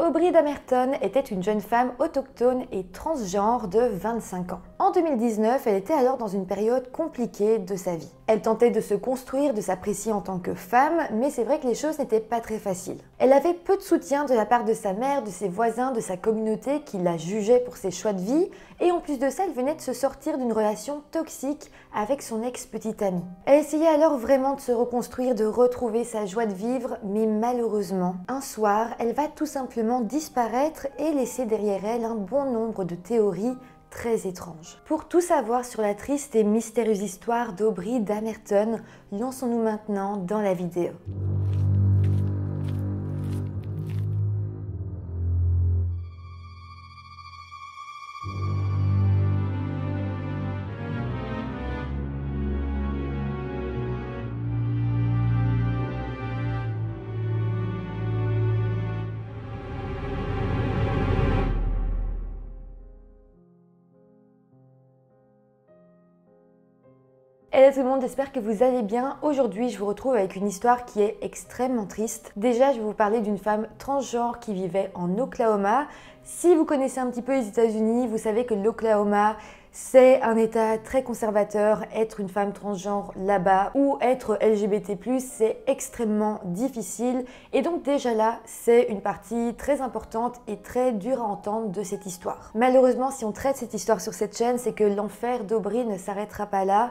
Aubrey Damerton était une jeune femme autochtone et transgenre de 25 ans. En 2019, elle était alors dans une période compliquée de sa vie. Elle tentait de se construire, de s'apprécier en tant que femme, mais c'est vrai que les choses n'étaient pas très faciles. Elle avait peu de soutien de la part de sa mère, de ses voisins, de sa communauté qui la jugeait pour ses choix de vie, et en plus de ça, elle venait de se sortir d'une relation toxique avec son ex-petite amie. Elle essayait alors vraiment de se reconstruire, de retrouver sa joie de vivre, mais malheureusement, un soir, elle va tout simplement disparaître et laisser derrière elle un bon nombre de théories très étranges. Pour tout savoir sur la triste et mystérieuse histoire d'Aubrey Damerton, lançons-nous maintenant dans la vidéo. Hello tout le monde, j'espère que vous allez bien. Aujourd'hui, je vous retrouve avec une histoire qui est extrêmement triste. Déjà, je vais vous parler d'une femme transgenre qui vivait en Oklahoma. Si vous connaissez un petit peu les États-Unis, vous savez que l'Oklahoma, c'est un état très conservateur. Être une femme transgenre là-bas ou être LGBT+, c'est extrêmement difficile. Et donc déjà là, c'est une partie très importante et très dure à entendre de cette histoire. Malheureusement, si on traite cette histoire sur cette chaîne, c'est que l'enfer d'Aubrey ne s'arrêtera pas là.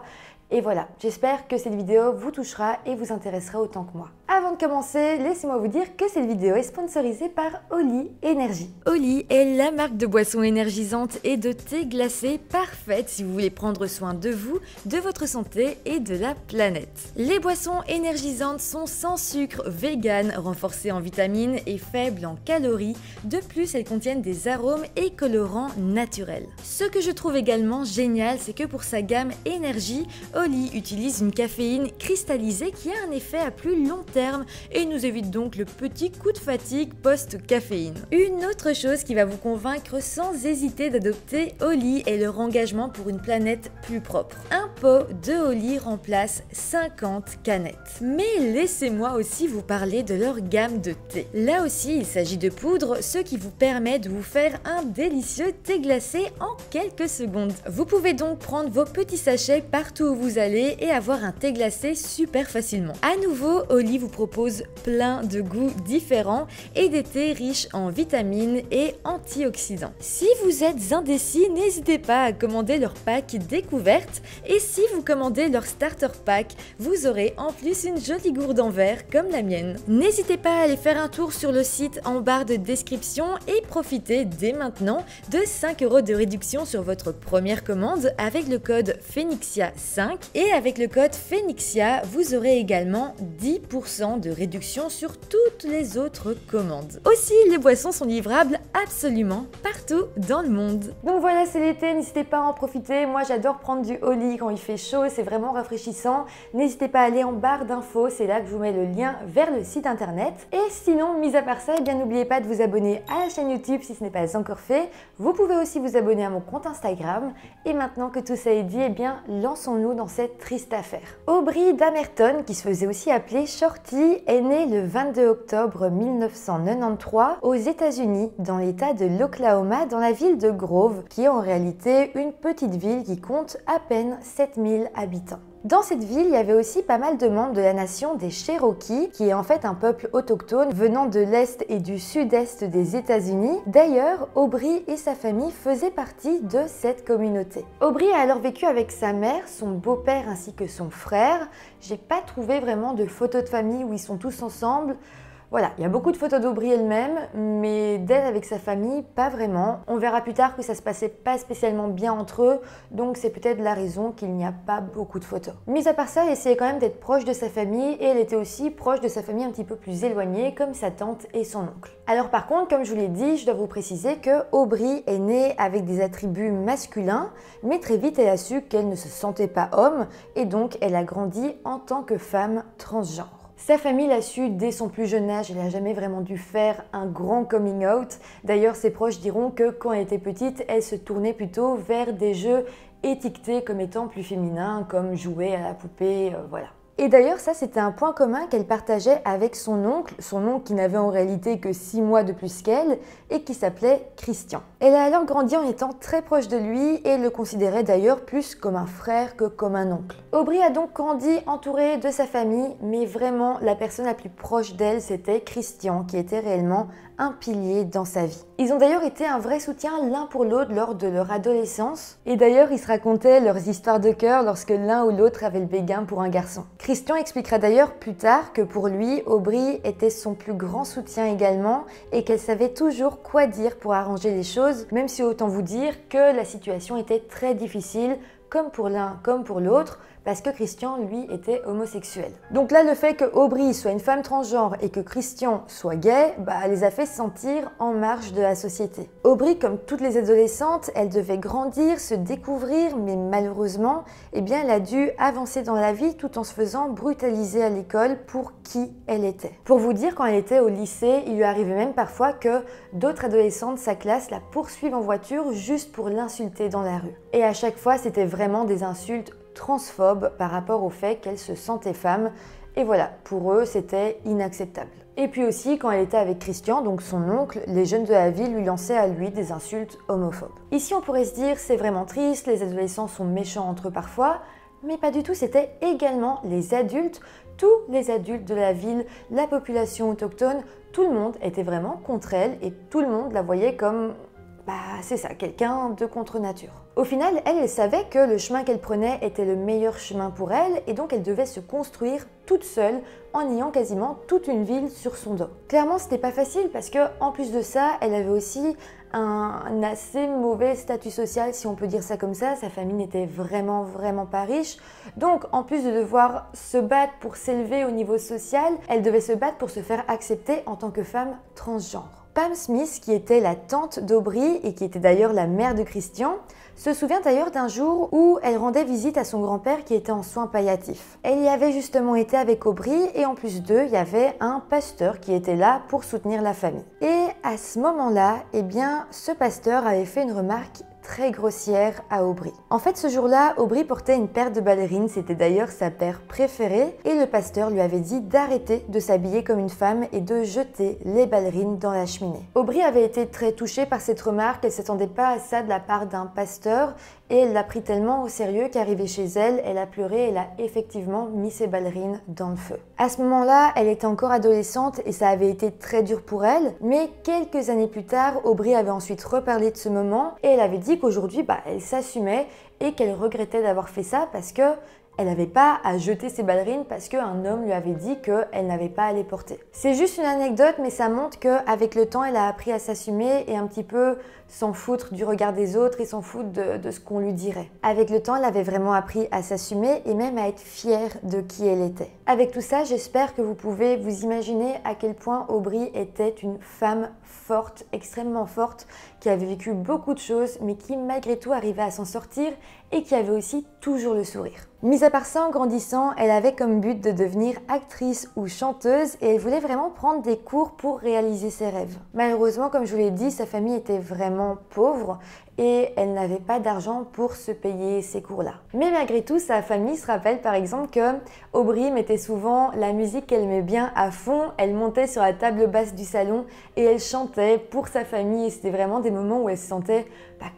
Et voilà, j'espère que cette vidéo vous touchera et vous intéressera autant que moi. Avant de commencer, laissez-moi vous dire que cette vidéo est sponsorisée par Oli Energy. Oli est la marque de boissons énergisantes et de thé glacé parfaite si vous voulez prendre soin de vous, de votre santé et de la planète. Les boissons énergisantes sont sans sucre, vegan, renforcées en vitamines et faibles en calories. De plus, elles contiennent des arômes et colorants naturels. Ce que je trouve également génial, c'est que pour sa gamme énergie, Oli utilise une caféine cristallisée qui a un effet à plus long terme et nous évite donc le petit coup de fatigue post-caféine. Une autre chose qui va vous convaincre sans hésiter d'adopter Oli est leur engagement pour une planète plus propre. Un pot de Oli remplace 50 canettes. Mais laissez-moi aussi vous parler de leur gamme de thé. Là aussi, il s'agit de poudre, ce qui vous permet de vous faire un délicieux thé glacé en quelques secondes. Vous pouvez donc prendre vos petits sachets partout où vous allez et avoir un thé glacé super facilement. À nouveau, Oli vous propose plein de goûts différents et des thés riches en vitamines et antioxydants. Si vous êtes indécis, n'hésitez pas à commander leur pack découverte et si vous commandez leur starter pack, vous aurez en plus une jolie gourde en verre comme la mienne. N'hésitez pas à aller faire un tour sur le site en barre de description et profitez dès maintenant de 5 € de réduction sur votre première commande avec le code Phoenixia5 et avec le code Phoenixia, vous aurez également 10% de réduction sur toutes les autres commandes. Aussi, les boissons sont livrables absolument partout dans le monde. Donc voilà, c'est l'été, n'hésitez pas à en profiter. Moi, j'adore prendre du Oli quand il fait chaud, c'est vraiment rafraîchissant. N'hésitez pas à aller en barre d'infos, c'est là que je vous mets le lien vers le site internet. Et sinon, mis à part ça, eh bien n'oubliez pas de vous abonner à la chaîne YouTube si ce n'est pas encore fait. Vous pouvez aussi vous abonner à mon compte Instagram. Et maintenant que tout ça est dit, eh bien lançons-nous dans cette triste affaire. Aubrey Damerton, qui se faisait aussi appeler Shorty, est née le 22 octobre 1993 aux États-Unis, dans l'état de l'Oklahoma, dans la ville de Grove, qui est en réalité une petite ville qui compte à peine 7000 habitants. Dans cette ville, il y avait aussi pas mal de membres de la nation des Cherokees, qui est en fait un peuple autochtone venant de l'est et du sud-est des États-Unis. D'ailleurs, Aubrey et sa famille faisaient partie de cette communauté. Aubrey a alors vécu avec sa mère, son beau-père ainsi que son frère. J'ai pas trouvé vraiment de photos de famille où ils sont tous ensemble. Voilà, il y a beaucoup de photos d'Aubrey elle-même, mais d'elle avec sa famille, pas vraiment. On verra plus tard que ça se passait pas spécialement bien entre eux, donc c'est peut-être la raison qu'il n'y a pas beaucoup de photos. Mis à part ça, elle essayait quand même d'être proche de sa famille et elle était aussi proche de sa famille un petit peu plus éloignée, comme sa tante et son oncle. Alors par contre, comme je vous l'ai dit, je dois vous préciser que Aubrey est née avec des attributs masculins, mais très vite elle a su qu'elle ne se sentait pas homme et donc elle a grandi en tant que femme transgenre. Sa famille l'a su dès son plus jeune âge, elle n'a jamais vraiment dû faire un grand coming out. D'ailleurs, ses proches diront que quand elle était petite, elle se tournait plutôt vers des jeux étiquetés comme étant plus féminins, comme jouer à la poupée, voilà. Et d'ailleurs, ça c'était un point commun qu'elle partageait avec son oncle qui n'avait en réalité que 6 mois de plus qu'elle et qui s'appelait Christian. Elle a alors grandi en étant très proche de lui et le considérait d'ailleurs plus comme un frère que comme un oncle. Aubrey a donc grandi entourée de sa famille, mais vraiment la personne la plus proche d'elle c'était Christian qui était réellement un pilier dans sa vie. Ils ont d'ailleurs été un vrai soutien l'un pour l'autre lors de leur adolescence et d'ailleurs ils se racontaient leurs histoires de cœur lorsque l'un ou l'autre avait le béguin pour un garçon. Christian expliquera d'ailleurs plus tard que pour lui, Aubrey était son plus grand soutien également et qu'elle savait toujours quoi dire pour arranger les choses, même si autant vous dire que la situation était très difficile, comme pour l'un comme pour l'autre, parce que Christian, lui, était homosexuel. Donc là, le fait que Aubrey soit une femme transgenre et que Christian soit gay, les a fait se sentir en marge de la société. Aubrey, comme toutes les adolescentes, elle devait grandir, se découvrir, mais malheureusement, elle a dû avancer dans la vie tout en se faisant brutaliser à l'école pour qui elle était. Pour vous dire, quand elle était au lycée, il lui arrivait même parfois que d'autres adolescentes de sa classe la poursuivent en voiture juste pour l'insulter dans la rue. Et à chaque fois, c'était vraiment des insultes transphobes par rapport au fait qu'elle se sentait femme et voilà, pour eux c'était inacceptable. Et puis aussi quand elle était avec Christian, donc son oncle, les jeunes de la ville lui lançaient à lui des insultes homophobes. Ici on pourrait se dire c'est vraiment triste, les adolescents sont méchants entre eux parfois, mais pas du tout, c'était également les adultes, tous les adultes de la ville, la population autochtone, tout le monde était vraiment contre elle et tout le monde la voyait comme c'est ça, quelqu'un de contre nature. Au final, elle savait que le chemin qu'elle prenait était le meilleur chemin pour elle et donc elle devait se construire toute seule en ayant quasiment toute une ville sur son dos. Clairement, c'était pas facile parce que en plus de ça, elle avait aussi un assez mauvais statut social, si on peut dire ça comme ça. Sa famille n'était vraiment pas riche. Donc, en plus de devoir se battre pour s'élever au niveau social, elle devait se battre pour se faire accepter en tant que femme transgenre. Pam Smith, qui était la tante d'Aubrey et qui était d'ailleurs la mère de Christian, se souvient d'ailleurs d'un jour où elle rendait visite à son grand-père qui était en soins palliatifs. Elle y avait justement été avec Aubrey et en plus d'eux, il y avait un pasteur qui était là pour soutenir la famille. Et à ce moment-là, ce pasteur avait fait une remarque très grossière à Aubrey. En fait, ce jour-là, Aubrey portait une paire de ballerines, c'était d'ailleurs sa paire préférée, et le pasteur lui avait dit d'arrêter de s'habiller comme une femme et de jeter les ballerines dans la cheminée. Aubrey avait été très touchée par cette remarque, elle ne s'attendait pas à ça de la part d'un pasteur, et elle l'a pris tellement au sérieux qu'arrivée chez elle, elle a pleuré, elle a effectivement mis ses ballerines dans le feu. À ce moment-là, elle était encore adolescente et ça avait été très dur pour elle, mais quelques années plus tard, Aubrey avait ensuite reparlé de ce moment et elle avait dit qu'aujourd'hui, elle s'assumait et qu'elle regrettait d'avoir fait ça parce que elle n'avait pas à jeter ses ballerines parce qu'un homme lui avait dit qu'elle n'avait pas à les porter. C'est juste une anecdote, mais ça montre qu'avec le temps, elle a appris à s'assumer et un petit peu s'en foutre du regard des autres et s'en foutre de ce qu'on lui dirait. Avec le temps, elle avait vraiment appris à s'assumer et même à être fière de qui elle était. Avec tout ça, j'espère que vous pouvez vous imaginer à quel point Aubrey était une femme forte, extrêmement forte, qui avait vécu beaucoup de choses, mais qui malgré tout arrivait à s'en sortir et qui avait aussi toujours le sourire. Mis à part ça, en grandissant, elle avait comme but de devenir actrice ou chanteuse et elle voulait vraiment prendre des cours pour réaliser ses rêves. Malheureusement, comme je vous l'ai dit, sa famille était vraiment pauvre et elle n'avait pas d'argent pour se payer ces cours-là. Mais malgré tout, sa famille se rappelle par exemple que Aubrey mettait souvent la musique qu'elle aimait bien à fond, elle montait sur la table basse du salon et elle chantait pour sa famille et c'était vraiment des moments où elle se sentait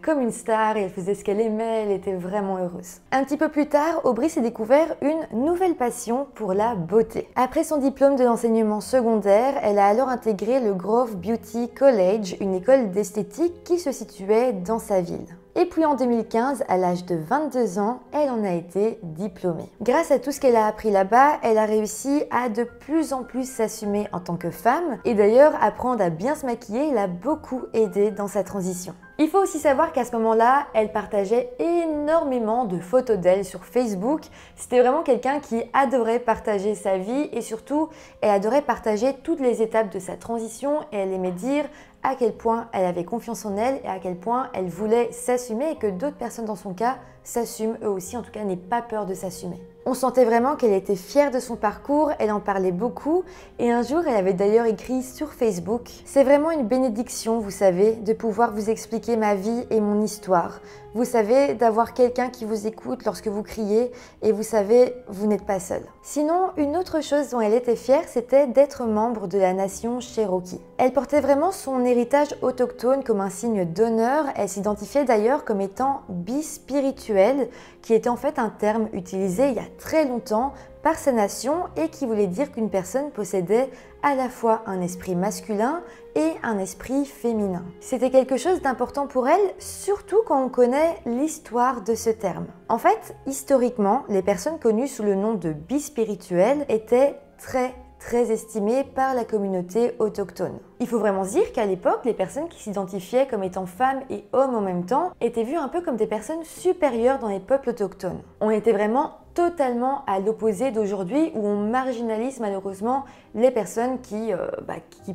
comme une star et elle faisait ce qu'elle aimait, elle était vraiment heureuse. Un petit peu plus tard, Aubrey s'est découvert une nouvelle passion pour la beauté. Après son diplôme de l'enseignement secondaire, elle a alors intégré le Grove Beauty College, une école d'esthétique qui se situait dans sa ville. Et puis en 2015, à l'âge de 22 ans, elle en a été diplômée. Grâce à tout ce qu'elle a appris là-bas, elle a réussi à de plus en plus s'assumer en tant que femme. Et d'ailleurs, apprendre à bien se maquiller l'a beaucoup aidé dans sa transition. Il faut aussi savoir qu'à ce moment-là, elle partageait énormément de photos d'elle sur Facebook. C'était vraiment quelqu'un qui adorait partager sa vie et surtout, elle adorait partager toutes les étapes de sa transition et elle aimait dire à quel point elle avait confiance en elle et à quel point elle voulait s'assumer et que d'autres personnes dans son cas s'assume eux aussi, en tout cas n'aient pas peur de s'assumer. On sentait vraiment qu'elle était fière de son parcours, elle en parlait beaucoup et un jour elle avait d'ailleurs écrit sur Facebook: c'est vraiment une bénédiction, vous savez, de pouvoir vous expliquer ma vie et mon histoire. Vous savez, d'avoir quelqu'un qui vous écoute lorsque vous criez et vous savez, vous n'êtes pas seul. Sinon, une autre chose dont elle était fière, c'était d'être membre de la nation Cherokee. Elle portait vraiment son héritage autochtone comme un signe d'honneur. Elle s'identifiait d'ailleurs comme étant bispirituelle, qui était en fait un terme utilisé il y a très longtemps par sa nation et qui voulait dire qu'une personne possédait à la fois un esprit masculin et un esprit féminin. C'était quelque chose d'important pour elle, surtout quand on connaît l'histoire de ce terme. En fait, historiquement, les personnes connues sous le nom de bispirituelles étaient très estimées par la communauté autochtone. Il faut vraiment se dire qu'à l'époque, les personnes qui s'identifiaient comme étant femmes et hommes en même temps étaient vues un peu comme des personnes supérieures dans les peuples autochtones. On était vraiment totalement à l'opposé d'aujourd'hui où on marginalise malheureusement les personnes qui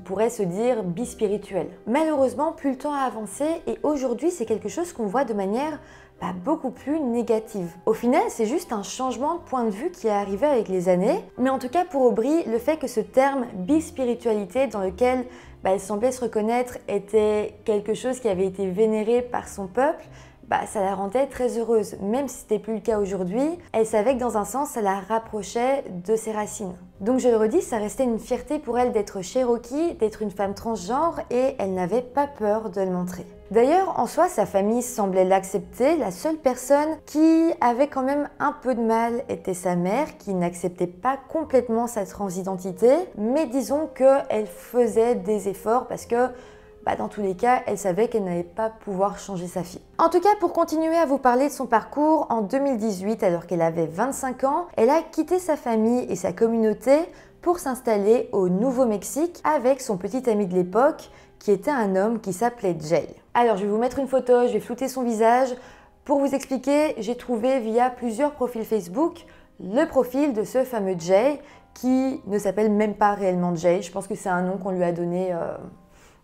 pourraient se dire bispirituelles. Malheureusement, plus le temps a avancé et aujourd'hui c'est quelque chose qu'on voit de manière beaucoup plus négative. Au final, c'est juste un changement de point de vue qui est arrivé avec les années, mais en tout cas pour Aubry, le fait que ce terme bispiritualité dans lequel elle semblait se reconnaître était quelque chose qui avait été vénéré par son peuple, ça la rendait très heureuse. Même si c'était plus le cas aujourd'hui, elle savait que dans un sens, ça la rapprochait de ses racines. Donc je le redis, ça restait une fierté pour elle d'être Cherokee, d'être une femme transgenre et elle n'avait pas peur de le montrer. D'ailleurs, en soi, sa famille semblait l'accepter. La seule personne qui avait quand même un peu de mal était sa mère, qui n'acceptait pas complètement sa transidentité, mais disons qu'elle faisait des efforts parce que dans tous les cas, elle savait qu'elle n'allait pas pouvoir changer sa fille. En tout cas, pour continuer à vous parler de son parcours, en 2018, alors qu'elle avait 25 ans, elle a quitté sa famille et sa communauté pour s'installer au Nouveau-Mexique avec son petit ami de l'époque, qui était un homme qui s'appelait Jay. Alors, je vais vous mettre une photo, je vais flouter son visage. Pour vous expliquer, j'ai trouvé via plusieurs profils Facebook le profil de ce fameux Jay, qui ne s'appelle même pas réellement Jay. Je pense que c'est un nom qu'on lui a donné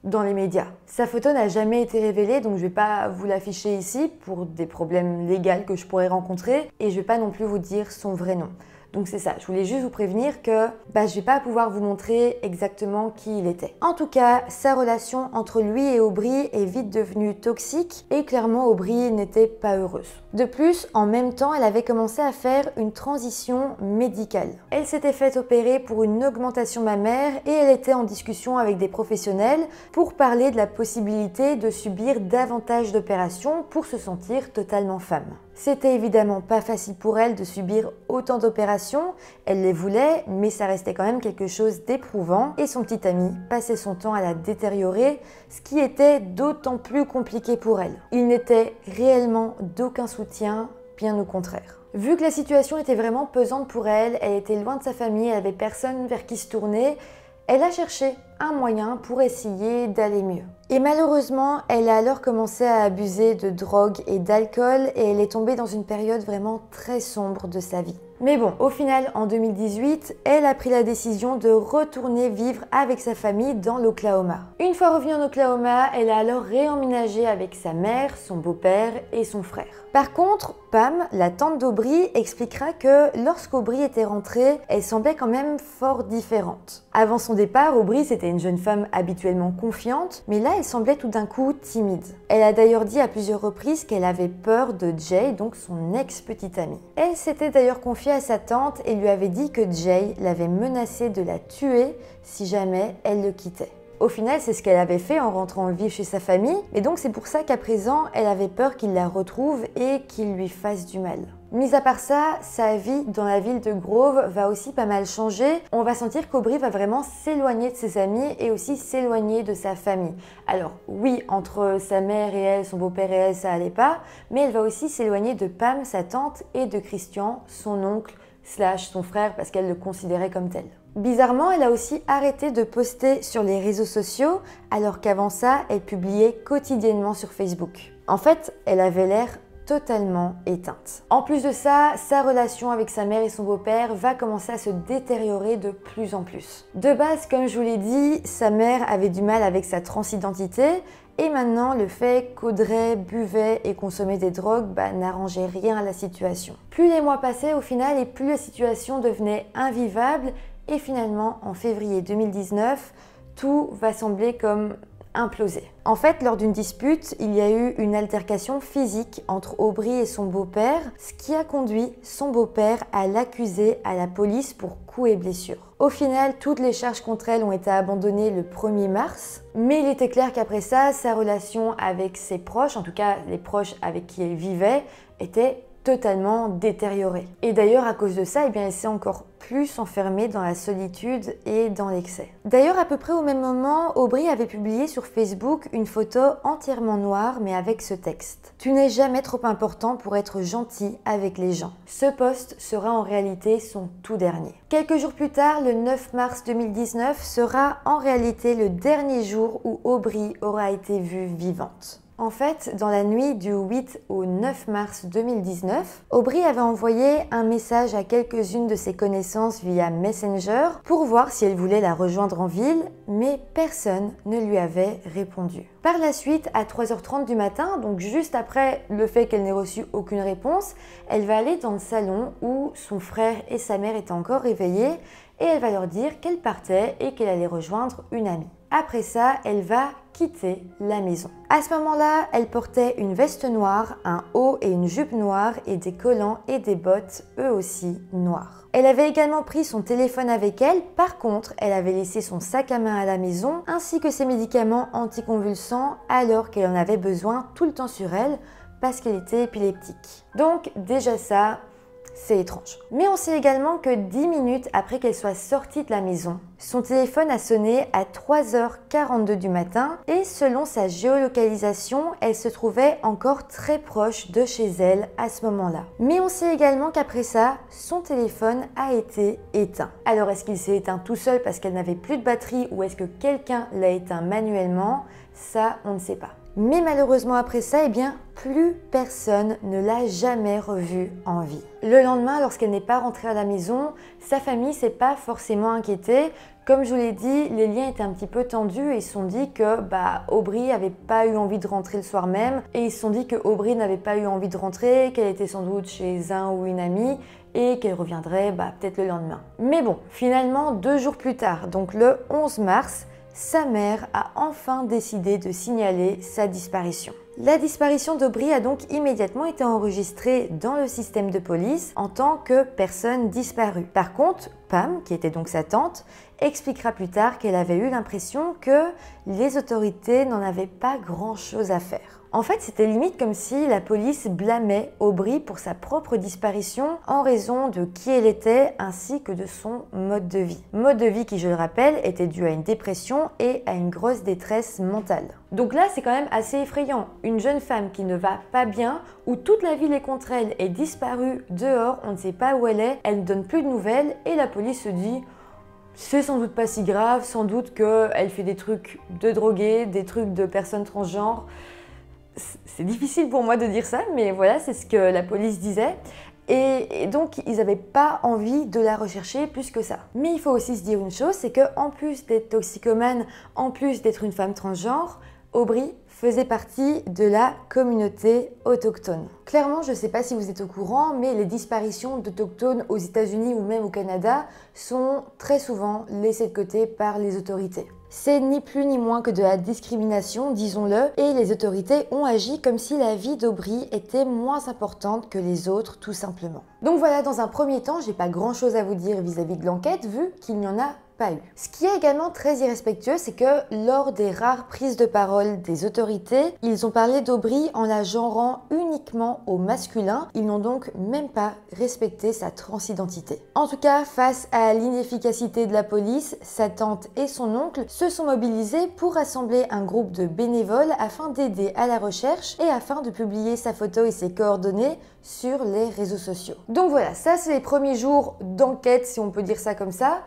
dans les médias. Sa photo n'a jamais été révélée, donc je ne vais pas vous l'afficher ici pour des problèmes légaux que je pourrais rencontrer et je ne vais pas non plus vous dire son vrai nom. Donc c'est ça, je voulais juste vous prévenir que je ne vais pas pouvoir vous montrer exactement qui il était. En tout cas, sa relation entre lui et Aubry est vite devenue toxique et clairement Aubry n'était pas heureuse. De plus, en même temps, elle avait commencé à faire une transition médicale. Elle s'était faite opérer pour une augmentation mammaire et elle était en discussion avec des professionnels pour parler de la possibilité de subir davantage d'opérations pour se sentir totalement femme. C'était évidemment pas facile pour elle de subir autant d'opérations, elle les voulait, mais ça restait quand même quelque chose d'éprouvant et son petit ami passait son temps à la détériorer, ce qui était d'autant plus compliqué pour elle. Il n'était réellement d'aucun soutien, bien au contraire. Vu que la situation était vraiment pesante pour elle, elle était loin de sa famille, elle avait personne vers qui se tourner, elle a cherché un moyen pour essayer d'aller mieux. Et malheureusement, elle a alors commencé à abuser de drogue et d'alcool et elle est tombée dans une période vraiment très sombre de sa vie. Mais bon, au final, en 2018, elle a pris la décision de retourner vivre avec sa famille dans l'Oklahoma. Une fois revenue en Oklahoma, elle a alors réemménagé avec sa mère, son beau-père et son frère. Par contre, Pam, la tante d'Aubry, expliquera que lorsqu'Aubry était rentrée, elle semblait quand même fort différente. Avant son départ, Aubry, c'était une jeune femme habituellement confiante, mais là, elle semblait tout d'un coup timide. Elle a d'ailleurs dit à plusieurs reprises qu'elle avait peur de Jay, donc son ex-petite amie. Elle s'était d'ailleurs confiée à sa tante et lui avait dit que Jay l'avait menacée de la tuer si jamais elle le quittait. Au final, c'est ce qu'elle avait fait en rentrant vivre chez sa famille, et donc c'est pour ça qu'à présent, elle avait peur qu'il la retrouve et qu'il lui fasse du mal. Mis à part ça, sa vie dans la ville de Grove va aussi pas mal changer. On va sentir qu'Aubry va vraiment s'éloigner de ses amis et aussi s'éloigner de sa famille. Alors oui, entre sa mère et elle, son beau-père et elle, ça allait pas, mais elle va aussi s'éloigner de Pam, sa tante, et de Christian, son oncle / son frère, parce qu'elle le considérait comme tel. Bizarrement, elle a aussi arrêté de poster sur les réseaux sociaux, alors qu'avant ça, elle publiait quotidiennement sur Facebook. En fait, elle avait l'air totalement éteinte. En plus de ça, sa relation avec sa mère et son beau-père va commencer à se détériorer de plus en plus. De base, comme je vous l'ai dit, sa mère avait du mal avec sa transidentité et maintenant le fait qu'Audrey buvait et consommait des drogues n'arrangeait rien à la situation. Plus les mois passaient au final et plus la situation devenait invivable et finalement en février 2019, tout va sembler comme implosé. En fait, lors d'une dispute, il y a eu une altercation physique entre Aubry et son beau-père, ce qui a conduit son beau-père à l'accuser à la police pour coups et blessures. Au final, toutes les charges contre elle ont été abandonnées le 1er mars, mais il était clair qu'après ça, sa relation avec ses proches, en tout cas les proches avec qui elle vivait, était totalement détériorée. Et d'ailleurs, à cause de ça, elle s'est encore plus enfermée dans la solitude et dans l'excès. D'ailleurs, à peu près au même moment, Aubry avait publié sur Facebook une photo entièrement noire, mais avec ce texte. « Tu n'es jamais trop important pour être gentil avec les gens ». Ce post sera en réalité son tout dernier. Quelques jours plus tard, le 9 mars 2019, sera en réalité le dernier jour où Aubry aura été vue vivante. En fait, dans la nuit du 8 au 9 mars 2019, Aubry avait envoyé un message à quelques-unes de ses connaissances via Messenger pour voir si elle voulait la rejoindre en ville, mais personne ne lui avait répondu. Par la suite, à 3h30 du matin, donc juste après le fait qu'elle n'ait reçu aucune réponse, elle va aller dans le salon où son frère et sa mère étaient encore réveillés et elle va leur dire qu'elle partait et qu'elle allait rejoindre une amie. Après ça, elle va quitter la maison. À ce moment-là, elle portait une veste noire, un haut et une jupe noire et des collants et des bottes, eux aussi noirs. Elle avait également pris son téléphone avec elle, par contre, elle avait laissé son sac à main à la maison ainsi que ses médicaments anticonvulsants alors qu'elle en avait besoin tout le temps sur elle parce qu'elle était épileptique. Donc déjà ça, c'est étrange. Mais on sait également que 10 minutes après qu'elle soit sortie de la maison, son téléphone a sonné à 3h42 du matin et selon sa géolocalisation, elle se trouvait encore très proche de chez elle à ce moment-là. Mais on sait également qu'après ça, son téléphone a été éteint. Alors est-ce qu'il s'est éteint tout seul parce qu'elle n'avait plus de batterie ou est-ce que quelqu'un l'a éteint manuellement? Ça, on ne sait pas. Mais malheureusement après ça, plus personne ne l'a jamais revue en vie. Le lendemain, lorsqu'elle n'est pas rentrée à la maison, sa famille s'est pas forcément inquiétée. Comme je vous l'ai dit, les liens étaient un petit peu tendus et ils se sont dit que Aubry n'avait pas eu envie de rentrer le soir même et ils se sont dit que Aubry n'avait pas eu envie de rentrer, qu'elle était sans doute chez un ou une amie et qu'elle reviendrait peut-être le lendemain. Mais bon, finalement, 2 jours plus tard, donc le 11 mars, sa mère a enfin décidé de signaler sa disparition. La disparition d'Aubry a donc immédiatement été enregistrée dans le système de police en tant que personne disparue. Par contre, Pam, qui était donc sa tante, expliquera plus tard qu'elle avait eu l'impression que les autorités n'en avaient pas grand-chose à faire. En fait, c'était limite comme si la police blâmait Aubry pour sa propre disparition en raison de qui elle était ainsi que de son mode de vie. Mode de vie qui, je le rappelle, était dû à une dépression et à une grosse détresse mentale. Donc là, c'est quand même assez effrayant. Une jeune femme qui ne va pas bien, où toute la ville est contre elle, est disparue dehors, on ne sait pas où elle ne donne plus de nouvelles et la police se dit c'est sans doute pas si grave, sans doute qu'elle fait des trucs de drogués, des trucs de personnes transgenres. C'est difficile pour moi de dire ça, mais voilà, c'est ce que la police disait. Et donc, ils n'avaient pas envie de la rechercher plus que ça. Mais il faut aussi se dire une chose, c'est qu'en plus d'être toxicomane, en plus d'être une femme transgenre, Aubry faisait partie de la communauté autochtone. Clairement, je ne sais pas si vous êtes au courant, mais les disparitions d'autochtones aux États-Unis ou même au Canada sont très souvent laissées de côté par les autorités. C'est ni plus ni moins que de la discrimination, disons-le, et les autorités ont agi comme si la vie d'Aubry était moins importante que les autres, tout simplement. Donc voilà, dans un premier temps, j'ai pas grand-chose à vous dire vis-à-vis de l'enquête, vu qu'il n'y en a pas eu. Ce qui est également très irrespectueux, c'est que lors des rares prises de parole des autorités, ils ont parlé d'Aubry en la genrant uniquement au masculin. Ils n'ont donc même pas respecté sa transidentité. En tout cas, face à l'inefficacité de la police, sa tante et son oncle se sont mobilisés pour rassembler un groupe de bénévoles afin d'aider à la recherche et afin de publier sa photo et ses coordonnées sur les réseaux sociaux. Donc voilà, ça c'est les premiers jours d'enquête, si on peut dire ça comme ça.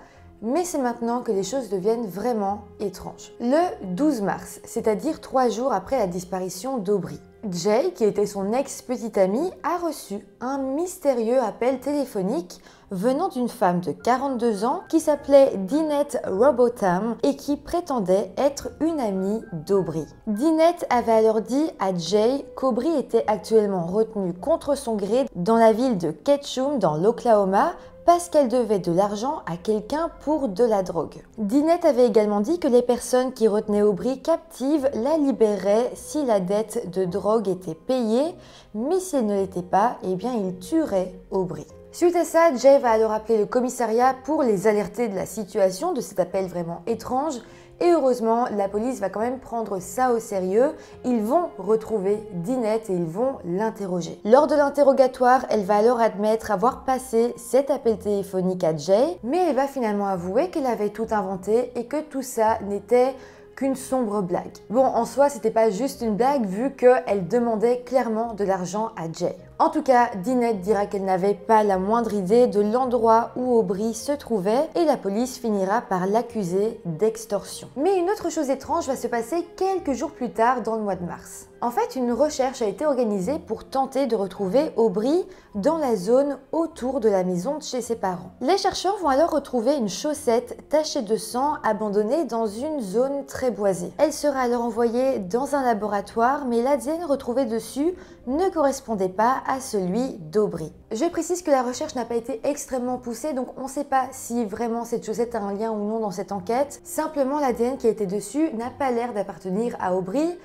Mais c'est maintenant que les choses deviennent vraiment étranges. Le 12 mars, c'est-à-dire 3 jours après la disparition d'Aubrey, Jay, qui était son ex-petite amie, a reçu un mystérieux appel téléphonique venant d'une femme de 42 ans qui s'appelait Dinette Robotham et qui prétendait être une amie d'Aubrey. Dinette avait alors dit à Jay qu'Aubrey était actuellement retenue contre son gré dans la ville de Ketchum dans l'Oklahoma parce qu'elle devait de l'argent à quelqu'un pour de la drogue. Dinette avait également dit que les personnes qui retenaient Aubrey captive la libéreraient si la dette de drogue était payée, mais si elle ne l'était pas, eh bien il tuerait Aubrey. Suite à ça, Jay va alors appeler le commissariat pour les alerter de la situation, de cet appel vraiment étrange. Et heureusement, la police va quand même prendre ça au sérieux. Ils vont retrouver Dinette et ils vont l'interroger. Lors de l'interrogatoire, elle va alors admettre avoir passé cet appel téléphonique à Jay, mais elle va finalement avouer qu'elle avait tout inventé et que tout ça n'était qu'une sombre blague. Bon, en soi, c'était pas juste une blague vu qu'elle demandait clairement de l'argent à Jay. En tout cas, Dinette dira qu'elle n'avait pas la moindre idée de l'endroit où Aubrey se trouvait et la police finira par l'accuser d'extorsion. Mais une autre chose étrange va se passer quelques jours plus tard dans le mois de mars. En fait, une recherche a été organisée pour tenter de retrouver Aubrey dans la zone autour de la maison de chez ses parents. Les chercheurs vont alors retrouver une chaussette tachée de sang abandonnée dans une zone très boisée. Elle sera alors envoyée dans un laboratoire, mais l'ADN retrouvé dessus ne correspondait pas à celui d'Aubrey. Je précise que la recherche n'a pas été extrêmement poussée, donc on ne sait pas si vraiment cette chaussette a un lien ou non dans cette enquête. Simplement, l'ADN qui a été dessus n'a pas l'air d'appartenir à Aubrey,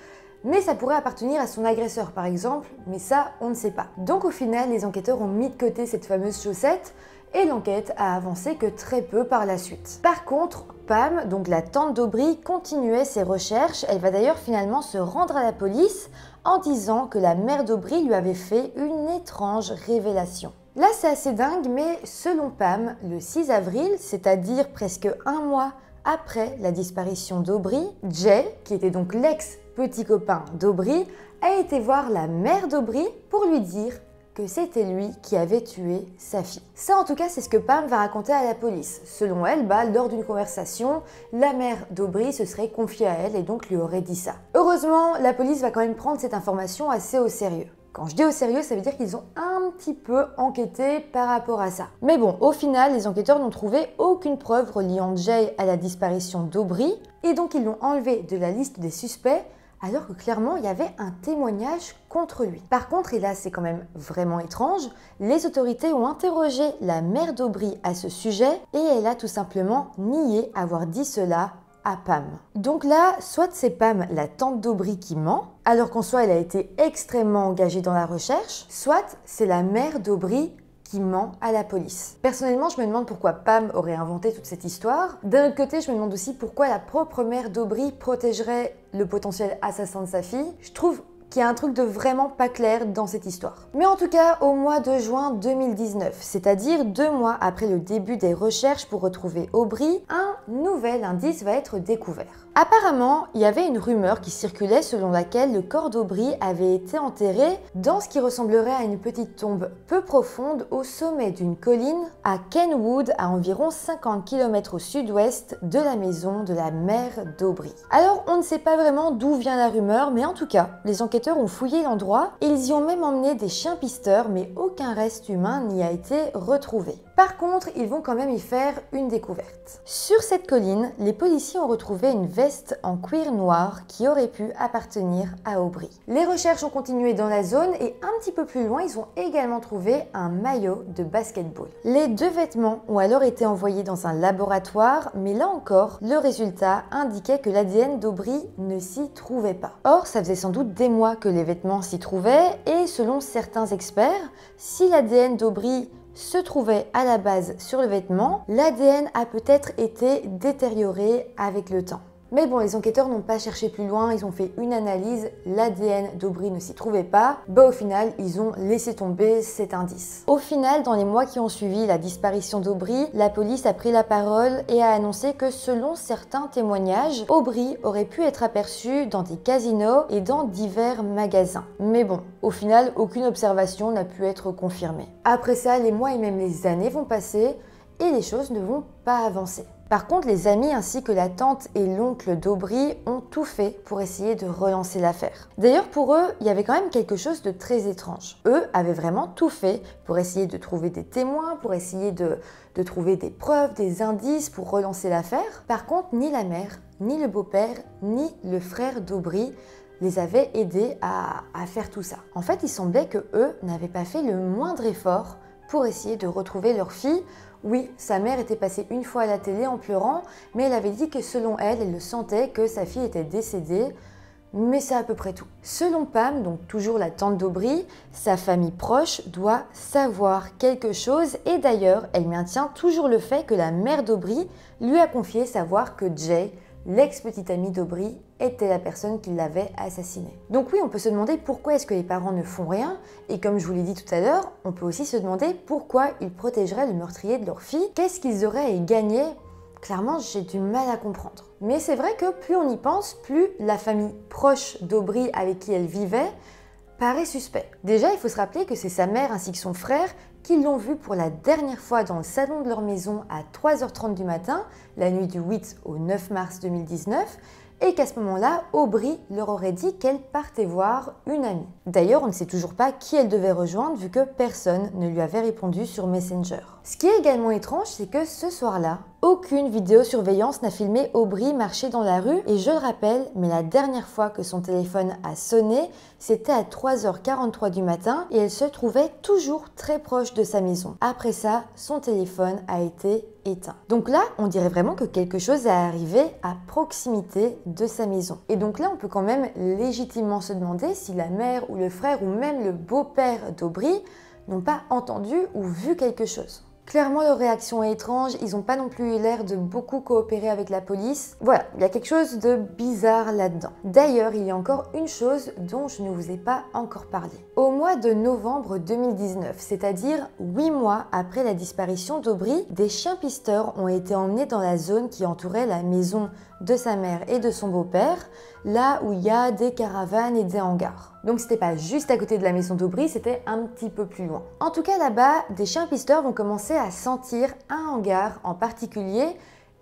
mais ça pourrait appartenir à son agresseur par exemple, mais ça on ne sait pas. Donc au final, les enquêteurs ont mis de côté cette fameuse chaussette et l'enquête a avancé que très peu par la suite. Par contre, Pam, donc la tante d'Aubrey, continuait ses recherches. Elle va d'ailleurs finalement se rendre à la police en disant que la mère d'Aubrey lui avait fait une étrange révélation. Là c'est assez dingue, mais selon Pam, le 6 avril, c'est-à-dire presque un mois après la disparition d'Aubrey, Jay, qui était donc l'ex-petit copain d'Aubrey, a été voir la mère d'Aubrey pour lui dire que c'était lui qui avait tué sa fille. Ça en tout cas c'est ce que Pam va raconter à la police. Selon elle, lors d'une conversation, la mère d'Aubrey se serait confiée à elle et donc lui aurait dit ça. Heureusement, la police va quand même prendre cette information assez au sérieux. Quand je dis au sérieux, ça veut dire qu'ils ont un petit peu enquêté par rapport à ça. Mais bon, au final, les enquêteurs n'ont trouvé aucune preuve reliant Jay à la disparition d'Aubrey et donc ils l'ont enlevé de la liste des suspects alors que clairement il y avait un témoignage contre lui. Par contre, et là c'est quand même vraiment étrange, les autorités ont interrogé la mère d'Aubrey à ce sujet et elle a tout simplement nié avoir dit cela à Pam. Donc là, soit c'est Pam, la tante d'Aubrey, qui ment, alors qu'en soi elle a été extrêmement engagée dans la recherche, soit c'est la mère d'Aubrey qui ment à la police. Personnellement, je me demande pourquoi Pam aurait inventé toute cette histoire. D'un autre côté, je me demande aussi pourquoi la propre mère d'Aubrey protégerait le potentiel assassin de sa fille. Je trouve qu'il y a un truc de vraiment pas clair dans cette histoire. Mais en tout cas, au mois de juin 2019, c'est-à-dire 2 mois après le début des recherches pour retrouver Aubrey, un nouvel indice va être découvert. Apparemment, il y avait une rumeur qui circulait selon laquelle le corps d'Aubrey avait été enterré dans ce qui ressemblerait à une petite tombe peu profonde au sommet d'une colline à Kenwood, à environ 50 km au sud-ouest de la maison de la mère d'Aubrey. Alors, on ne sait pas vraiment d'où vient la rumeur, mais en tout cas, les enquêteurs ont fouillé l'endroit et ils y ont même emmené des chiens pisteurs, mais aucun reste humain n'y a été retrouvé. Par contre, ils vont quand même y faire une découverte. Sur cette colline, les policiers ont retrouvé une veste en cuir noir qui aurait pu appartenir à Aubrey. Les recherches ont continué dans la zone et un petit peu plus loin, ils ont également trouvé un maillot de basketball. Les 2 vêtements ont alors été envoyés dans un laboratoire, mais là encore, le résultat indiquait que l'ADN d'Aubrey ne s'y trouvait pas. Or, ça faisait sans doute des mois que les vêtements s'y trouvaient et selon certains experts, si l'ADN d'Aubrey se trouvait à la base sur le vêtement, l'ADN a peut-être été détérioré avec le temps. Mais bon, les enquêteurs n'ont pas cherché plus loin, ils ont fait une analyse, l'ADN d'Aubrey ne s'y trouvait pas. Au final, ils ont laissé tomber cet indice. Au final, dans les mois qui ont suivi la disparition d'Aubrey, la police a pris la parole et a annoncé que selon certains témoignages, Aubrey aurait pu être aperçu dans des casinos et dans divers magasins. Mais bon, au final, aucune observation n'a pu être confirmée. Après ça, les mois et même les années vont passer et les choses ne vont pas avancer. Par contre, les amis ainsi que la tante et l'oncle d'Aubry ont tout fait pour essayer de relancer l'affaire. D'ailleurs, pour eux, il y avait quand même quelque chose de très étrange. Eux avaient vraiment tout fait pour essayer de trouver des témoins, pour essayer de trouver des preuves, des indices pour relancer l'affaire. Par contre, ni la mère, ni le beau-père, ni le frère d'Aubry les avaient aidés à faire tout ça. En fait, il semblait que eux n'avaient pas fait le moindre effort pour essayer de retrouver leur fille. Oui, sa mère était passée une fois à la télé en pleurant, mais elle avait dit que selon elle, elle le sentait que sa fille était décédée, mais c'est à peu près tout. Selon Pam, donc toujours la tante d'Aubry, sa famille proche doit savoir quelque chose et d'ailleurs, elle maintient toujours le fait que la mère d'Aubry lui a confié savoir que Jay, l'ex-petite amie d'Aubry, était la personne qui l'avait assassinée. Donc oui, on peut se demander pourquoi est-ce que les parents ne font rien, et comme je vous l'ai dit tout à l'heure, on peut aussi se demander pourquoi ils protégeraient le meurtrier de leur fille. Qu'est-ce qu'ils auraient à y gagner? Clairement, j'ai du mal à comprendre. Mais c'est vrai que plus on y pense, plus la famille proche d'Aubry avec qui elle vivait paraît suspect. Déjà, il faut se rappeler que c'est sa mère ainsi que son frère qui l'ont vue pour la dernière fois dans le salon de leur maison à 3h30 du matin, la nuit du 8 au 9 mars 2019, et qu'à ce moment-là, Aubry leur aurait dit qu'elle partait voir une amie. D'ailleurs, on ne sait toujours pas qui elle devait rejoindre vu que personne ne lui avait répondu sur Messenger. Ce qui est également étrange, c'est que ce soir-là, aucune vidéosurveillance n'a filmé Aubry marcher dans la rue et je le rappelle, mais la dernière fois que son téléphone a sonné, c'était à 3h43 du matin et elle se trouvait toujours très proche de sa maison. Après ça, son téléphone a été éteint. Donc là, on dirait vraiment que quelque chose est arrivé à proximité de sa maison. Et donc là, on peut quand même légitimement se demander si la mère ou le frère ou même le beau-père d'Aubry n'ont pas entendu ou vu quelque chose. Clairement, leur réaction est étrange, ils n'ont pas non plus eu l'air de beaucoup coopérer avec la police. Voilà, il y a quelque chose de bizarre là-dedans. D'ailleurs, il y a encore une chose dont je ne vous ai pas encore parlé. Au mois de novembre 2019, c'est-à-dire 8 mois après la disparition d'Aubry, des chiens pisteurs ont été emmenés dans la zone qui entourait la maison de sa mère et de son beau-père, là où il y a des caravanes et des hangars. Donc c'était pas juste à côté de la maison d'Aubry, c'était un petit peu plus loin. En tout cas là-bas, des chiens pisteurs vont commencer à sentir un hangar en particulier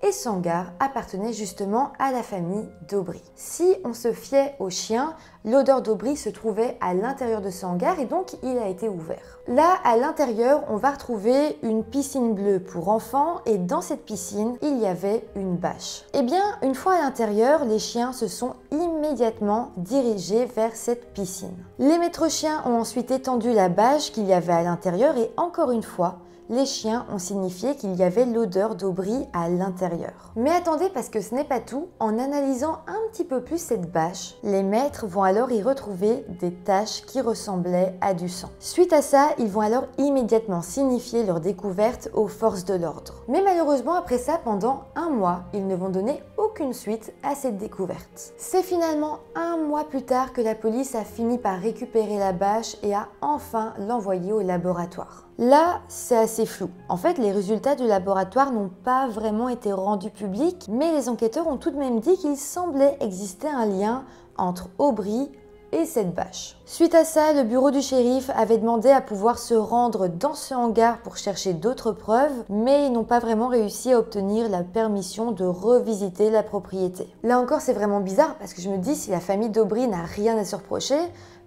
et ce hangar appartenait justement à la famille d'Aubry. Si on se fiait aux chiens, l'odeur d'Aubry se trouvait à l'intérieur de ce hangar et donc il a été ouvert. Là, à l'intérieur, on va retrouver une piscine bleue pour enfants et dans cette piscine, il y avait une bâche. Et bien, une fois à l'intérieur, les chiens se sont immédiatement dirigés vers cette piscine. Les maîtres chiens ont ensuite étendu la bâche qu'il y avait à l'intérieur et encore une fois, les chiens ont signifié qu'il y avait l'odeur d'Aubry à l'intérieur. Mais attendez, parce que ce n'est pas tout, en analysant un petit peu plus cette bâche, les maîtres vont alors y retrouver des taches qui ressemblaient à du sang. Suite à ça, ils vont alors immédiatement signifier leur découverte aux forces de l'ordre. Mais malheureusement, après ça, pendant un mois, ils ne vont donner aucune suite à cette découverte. C'est finalement un mois plus tard que la police a fini par récupérer la bâche et a enfin l'envoyer au laboratoire. Là, c'est assez flou. En fait, les résultats du laboratoire n'ont pas vraiment été rendus publics, mais les enquêteurs ont tout de même dit qu'il semblait exister un lien entre Aubry et cette bâche. Suite à ça, le bureau du shérif avait demandé à pouvoir se rendre dans ce hangar pour chercher d'autres preuves, mais ils n'ont pas vraiment réussi à obtenir la permission de revisiter la propriété. Là encore, c'est vraiment bizarre parce que je me dis, si la famille d'Aubry n'a rien à se reprocher,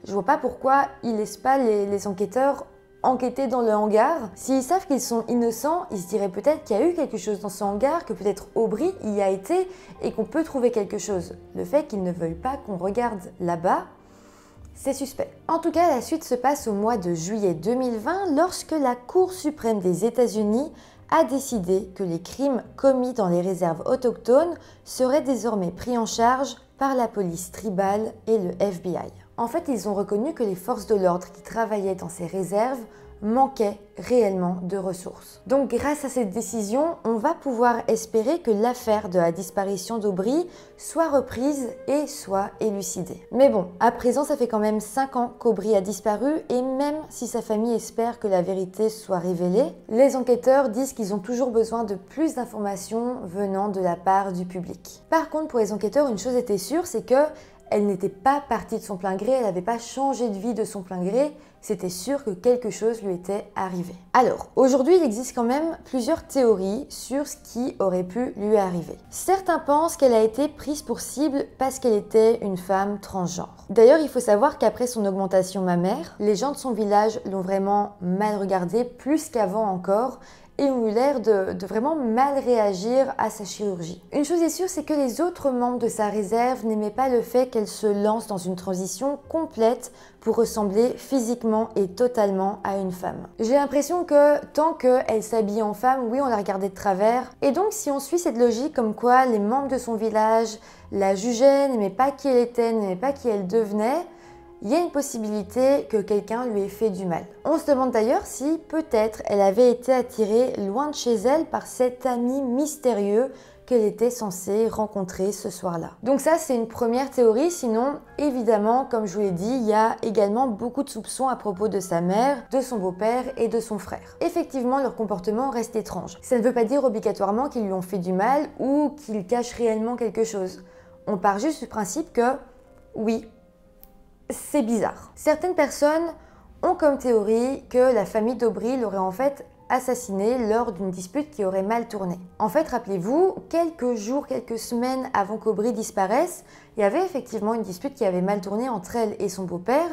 je vois pas pourquoi ils laissent pas les enquêteurs enquêter dans le hangar. S'ils savent qu'ils sont innocents, ils se diraient peut-être qu'il y a eu quelque chose dans ce hangar, que peut-être Aubry y a été et qu'on peut trouver quelque chose. Le fait qu'ils ne veuillent pas qu'on regarde là-bas, c'est suspect. En tout cas, la suite se passe au mois de juillet 2020 lorsque la Cour suprême des États-Unis a décidé que les crimes commis dans les réserves autochtones seraient désormais pris en charge par la police tribale et le FBI. En fait, ils ont reconnu que les forces de l'ordre qui travaillaient dans ces réserves manquaient réellement de ressources. Donc grâce à cette décision, on va pouvoir espérer que l'affaire de la disparition d'Aubry soit reprise et soit élucidée. Mais bon, à présent, ça fait quand même 5 ans qu'Aubry a disparu et même si sa famille espère que la vérité soit révélée, les enquêteurs disent qu'ils ont toujours besoin de plus d'informations venant de la part du public. Par contre, pour les enquêteurs, une chose était sûre, c'est que elle n'était pas partie de son plein gré, elle n'avait pas changé de vie de son plein gré, c'était sûr que quelque chose lui était arrivé. Alors, aujourd'hui, il existe quand même plusieurs théories sur ce qui aurait pu lui arriver. Certains pensent qu'elle a été prise pour cible parce qu'elle était une femme transgenre. D'ailleurs, il faut savoir qu'après son augmentation mammaire, les gens de son village l'ont vraiment mal regardée, plus qu'avant encore, et ont eu l'air de vraiment mal réagir à sa chirurgie. Une chose est sûre, c'est que les autres membres de sa réserve n'aimaient pas le fait qu'elle se lance dans une transition complète pour ressembler physiquement et totalement à une femme. J'ai l'impression que tant qu'elle s'habille en femme, oui, on la regardait de travers. Et donc, si on suit cette logique comme quoi les membres de son village la jugeaient, n'aimaient pas qui elle était, n'aimaient pas qui elle devenait, il y a une possibilité que quelqu'un lui ait fait du mal. On se demande d'ailleurs si peut-être elle avait été attirée loin de chez elle par cet ami mystérieux qu'elle était censée rencontrer ce soir-là. Donc ça, c'est une première théorie. Sinon, évidemment, comme je vous l'ai dit, il y a également beaucoup de soupçons à propos de sa mère, de son beau-père et de son frère. Effectivement, leur comportement reste étrange. Ça ne veut pas dire obligatoirement qu'ils lui ont fait du mal ou qu'ils cachent réellement quelque chose. On part juste du principe que, oui, c'est bizarre. Certaines personnes ont comme théorie que la famille d'Aubry l'aurait en fait assassiné lors d'une dispute qui aurait mal tourné. En fait, rappelez-vous, quelques jours, quelques semaines avant qu'Aubry disparaisse, il y avait effectivement une dispute qui avait mal tourné entre elle et son beau-père,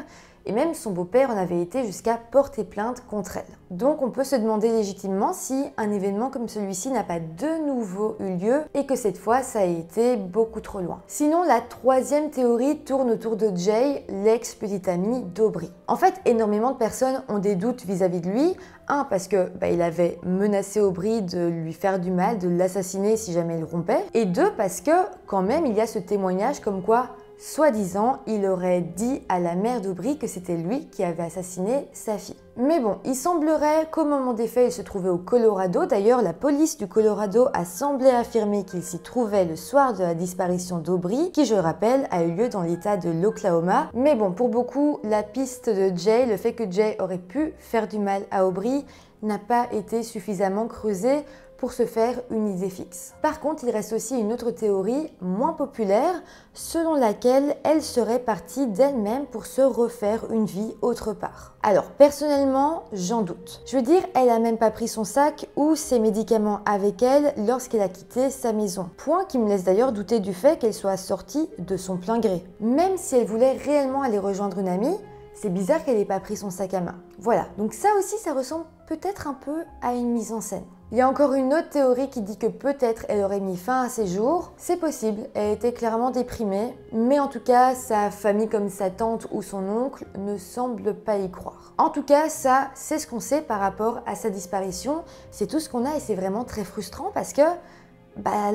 et même son beau-père en avait été jusqu'à porter plainte contre elle. Donc on peut se demander légitimement si un événement comme celui-ci n'a pas de nouveau eu lieu et que cette fois ça a été beaucoup trop loin. Sinon, la troisième théorie tourne autour de Jay, l'ex-petite amie d'Aubry. En fait, énormément de personnes ont des doutes vis-à-vis de lui. Un, parce que il avait menacé Aubry de lui faire du mal, de l'assassiner si jamais il rompait. Et deux, parce que quand même il y a ce témoignage comme quoi soi-disant, il aurait dit à la mère d'Aubry que c'était lui qui avait assassiné sa fille. Mais bon, il semblerait qu'au moment des faits, il se trouvait au Colorado. D'ailleurs, la police du Colorado a semblé affirmer qu'il s'y trouvait le soir de la disparition d'Aubry, qui, je le rappelle, a eu lieu dans l'état de l'Oklahoma. Mais bon, pour beaucoup, la piste de Jay, le fait que Jay aurait pu faire du mal à Aubry, n'a pas été suffisamment creusée pour se faire une idée fixe. Par contre, il reste aussi une autre théorie moins populaire, selon laquelle elle serait partie d'elle-même pour se refaire une vie autre part. Alors personnellement, j'en doute. Je veux dire, elle a même pas pris son sac ou ses médicaments avec elle lorsqu'elle a quitté sa maison. Point qui me laisse d'ailleurs douter du fait qu'elle soit sortie de son plein gré. Même si elle voulait réellement aller rejoindre une amie, c'est bizarre qu'elle n'ait pas pris son sac à main. Voilà, donc ça aussi, ça ressemble peut-être un peu à une mise en scène. Il y a encore une autre théorie qui dit que peut-être elle aurait mis fin à ses jours. C'est possible, elle était clairement déprimée, mais en tout cas, sa famille comme sa tante ou son oncle ne semblent pas y croire. En tout cas, ça, c'est ce qu'on sait par rapport à sa disparition. C'est tout ce qu'on a et c'est vraiment très frustrant parce que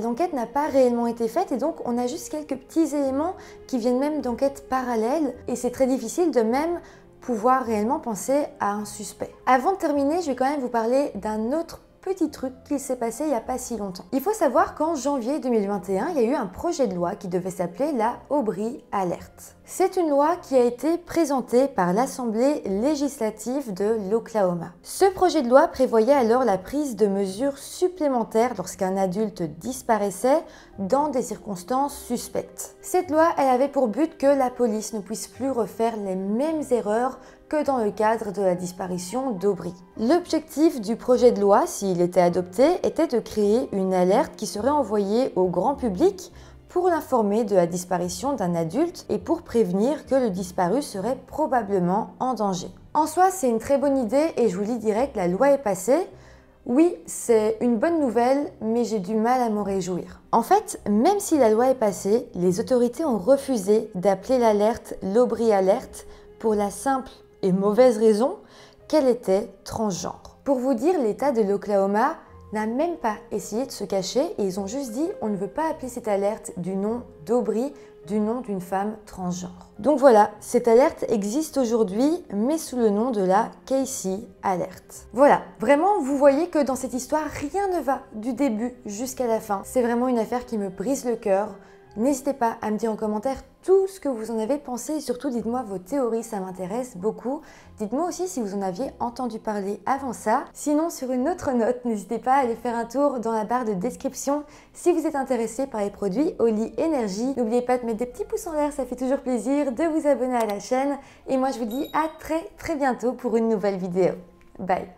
l'enquête n'a pas réellement été faite et donc on a juste quelques petits éléments qui viennent même d'enquêtes parallèles et c'est très difficile de même pouvoir réellement penser à un suspect. Avant de terminer, je vais quand même vous parler d'un autre petit truc qui s'est passé il n'y a pas si longtemps. Il faut savoir qu'en janvier 2021, il y a eu un projet de loi qui devait s'appeler la Aubry Alert. C'est une loi qui a été présentée par l'Assemblée législative de l'Oklahoma. Ce projet de loi prévoyait alors la prise de mesures supplémentaires lorsqu'un adulte disparaissait dans des circonstances suspectes. Cette loi, elle avait pour but que la police ne puisse plus refaire les mêmes erreurs que dans le cadre de la disparition d'Aubry. L'objectif du projet de loi, s'il était adopté, était de créer une alerte qui serait envoyée au grand public pour l'informer de la disparition d'un adulte et pour prévenir que le disparu serait probablement en danger. En soi, c'est une très bonne idée et je vous dis direct, la loi est passée. Oui, c'est une bonne nouvelle, mais j'ai du mal à m'en réjouir. En fait, même si la loi est passée, les autorités ont refusé d'appeler l'alerte l'Aubry Alert pour la simple et mauvaise raison qu'elle était transgenre. Pour vous dire, l'État de l'Oklahoma n'a même pas essayé de se cacher et ils ont juste dit on ne veut pas appeler cette alerte du nom d'Aubry, du nom d'une femme transgenre. Donc voilà, cette alerte existe aujourd'hui, mais sous le nom de la Casey Alert. Voilà, vraiment, vous voyez que dans cette histoire, rien ne va du début jusqu'à la fin. C'est vraiment une affaire qui me brise le cœur. N'hésitez pas à me dire en commentaire tout ce que vous en avez pensé et surtout dites-moi vos théories, ça m'intéresse beaucoup. Dites-moi aussi si vous en aviez entendu parler avant ça. Sinon, sur une autre note, n'hésitez pas à aller faire un tour dans la barre de description si vous êtes intéressé par les produits Holly Energy. N'oubliez pas de mettre des petits pouces en l'air, ça fait toujours plaisir, de vous abonner à la chaîne. Et moi, je vous dis à très bientôt pour une nouvelle vidéo. Bye!